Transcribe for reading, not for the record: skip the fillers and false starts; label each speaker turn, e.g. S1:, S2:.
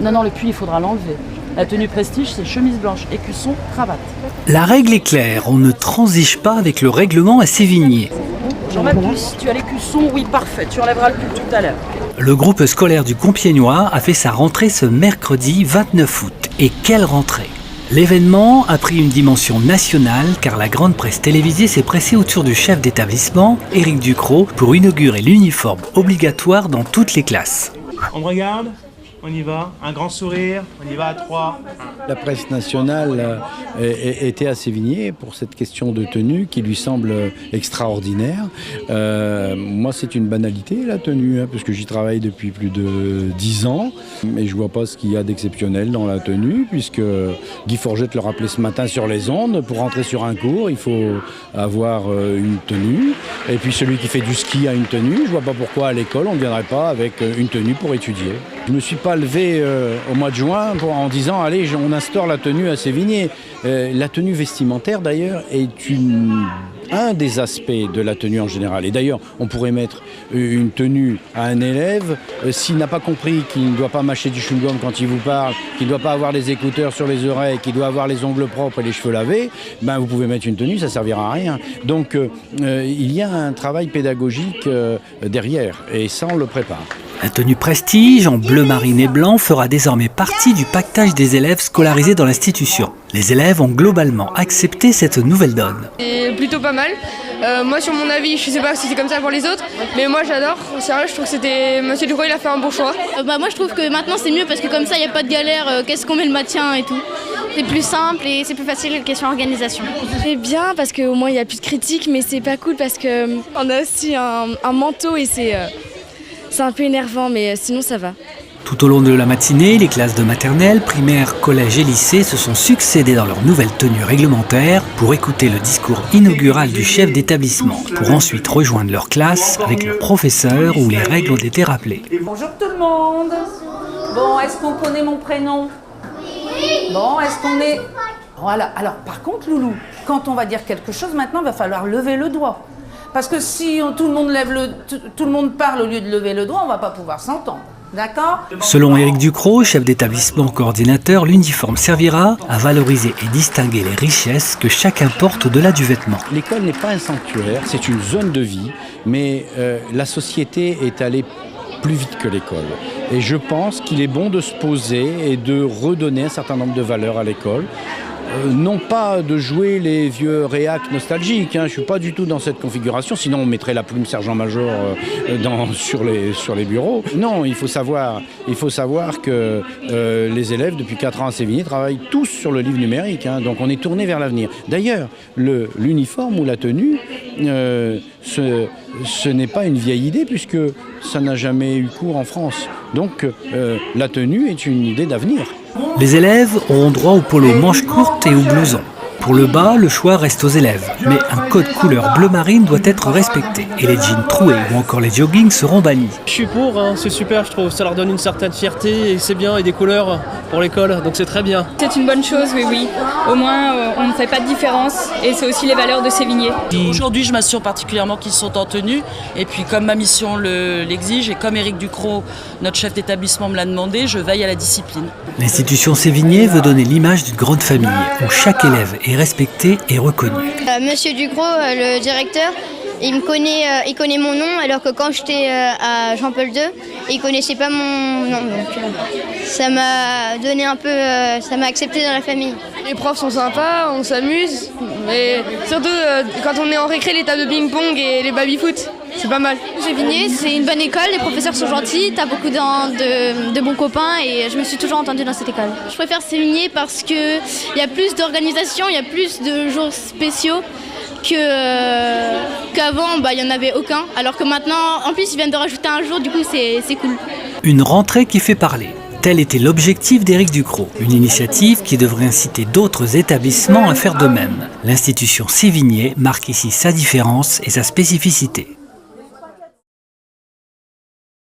S1: Non, le pull, il faudra l'enlever. La tenue prestige, c'est chemise blanche, écusson, cravate.
S2: La règle est claire, on ne transige pas avec le règlement à Sévigné.
S1: J'enlève plus. Tu as l'écusson, oui, parfait. Tu enlèveras le pull tout à l'heure.
S2: Le groupe scolaire du Compiègnois a fait sa rentrée ce mercredi 29 août. Et quelle rentrée! L'événement a pris une dimension nationale car la grande presse télévisée s'est pressée autour du chef d'établissement, Éric Ducrot, pour inaugurer l'uniforme obligatoire dans toutes les classes.
S3: On me regarde, on y va, un grand sourire, on y va à 3.
S4: La presse nationale était à Sévigné pour cette question de tenue qui lui semble extraordinaire. Moi, c'est une banalité, la tenue, parce que j'y travaille depuis plus de 10 ans. Mais je ne vois pas ce qu'il y a d'exceptionnel dans la tenue, puisque Guy Forget le rappelait ce matin sur les ondes. Pour rentrer sur un cours, il faut avoir une tenue. Et puis celui qui fait du ski a une tenue. Je ne vois pas pourquoi à l'école, on ne viendrait pas avec une tenue pour étudier. Je ne me suis pas levé au mois de juin en disant « Allez, on instaure la tenue à Sévigné ». La tenue vestimentaire, d'ailleurs, est un des aspects de la tenue en général. Et d'ailleurs, on pourrait mettre une tenue à un élève s'il n'a pas compris qu'il ne doit pas mâcher du chewing-gum quand il vous parle, qu'il ne doit pas avoir les écouteurs sur les oreilles, qu'il doit avoir les ongles propres et les cheveux lavés, ben vous pouvez mettre une tenue, ça ne servira à rien. Donc il y a un travail pédagogique derrière et ça, on le prépare.
S2: La tenue prestige en bleu marine et blanc fera désormais partie du pactage des élèves scolarisés dans l'institution. Les élèves ont globalement accepté cette nouvelle donne.
S5: C'est plutôt pas mal. Moi, sur mon avis, je sais pas si c'est comme ça pour les autres, mais moi j'adore. Sérieux, je trouve que c'était Monsieur Ducrot, il a fait un bon choix.
S6: Moi, je trouve que maintenant c'est mieux parce que comme ça, il n'y a pas de galère. Qu'est-ce qu'on met le maintien et tout. C'est plus simple et c'est plus facile question organisation.
S7: C'est bien parce qu'au moins il y a plus de critiques, mais c'est pas cool parce que on a aussi un manteau et c'est un peu énervant, mais sinon ça va.
S2: Tout au long de la matinée, les classes de maternelle, primaire, collège et lycée se sont succédées dans leur nouvelle tenue réglementaire pour écouter le discours inaugural du chef d'établissement, pour ensuite rejoindre leur classe avec le professeur où les règles ont été rappelées.
S8: Bonjour tout le monde. Bon, est-ce qu'on connaît mon prénom? Bon, est-ce qu'on est... Voilà, alors par contre Loulou, quand on va dire quelque chose maintenant, il va falloir lever le doigt. Parce que si tout le monde parle au lieu de lever le doigt, on ne va pas pouvoir s'entendre. D'accord ?
S2: Selon Éric Ducrot, chef d'établissement coordinateur, l'uniforme servira à valoriser et distinguer les richesses que chacun porte au-delà du vêtement.
S4: L'école n'est pas un sanctuaire, c'est une zone de vie, mais la société est allée plus vite que l'école. Et je pense qu'il est bon de se poser et de redonner un certain nombre de valeurs à l'école. Non pas de jouer les vieux réacs nostalgiques, je ne suis pas du tout dans cette configuration, sinon on mettrait la plume sergent-major sur les bureaux. Non, il faut savoir que les élèves, depuis 4 ans à Sévigné, travaillent tous sur le livre numérique, donc on est tourné vers l'avenir. D'ailleurs, l'uniforme ou la tenue, ce n'est pas une vieille idée puisque ça n'a jamais eu cours en France. Donc la tenue est une idée d'avenir.
S2: Les élèves auront droit au polo manches courtes et au blouson. Pour le bas, le choix reste aux élèves, mais un code couleur bleu marine doit être respecté et les jeans troués ou encore les joggings seront bannis.
S9: Je suis pour, c'est super, je trouve, ça leur donne une certaine fierté et c'est bien, et des couleurs pour l'école, donc c'est très bien.
S5: C'est une bonne chose, oui. Au moins, on ne fait pas de différence et c'est aussi les valeurs de Sévigné.
S1: Aujourd'hui, je m'assure particulièrement qu'ils sont en tenue et puis comme ma mission l'exige et comme Éric Ducrot, notre chef d'établissement me l'a demandé, je veille à la discipline.
S2: L'institution Sévigné veut donner l'image d'une grande famille où chaque élève est respecté et reconnu.
S6: Monsieur Ducrot, le directeur, il connaît mon nom alors que quand j'étais à Jean-Paul II, il connaissait pas mon nom. Donc ça m'a donné un peu, ça m'a accepté dans la famille.
S5: Les profs sont sympas, on s'amuse, mais surtout quand on est en récré, les tables de ping-pong et les baby-foot, c'est pas mal.
S6: Sévigné, c'est une bonne école, les professeurs sont gentils, t'as beaucoup de bons copains et je me suis toujours entendue dans cette école. Je préfère Sévigné parce qu'il y a plus d'organisation, il y a plus de jours spéciaux qu'avant, il n'y en avait aucun. Alors que maintenant, en plus, ils viennent de rajouter un jour, du coup, c'est cool.
S2: Une rentrée qui fait parler. Tel était l'objectif d'Éric Ducrot, une initiative qui devrait inciter d'autres établissements à faire de même. L'institution Sévigné marque ici sa différence et sa spécificité.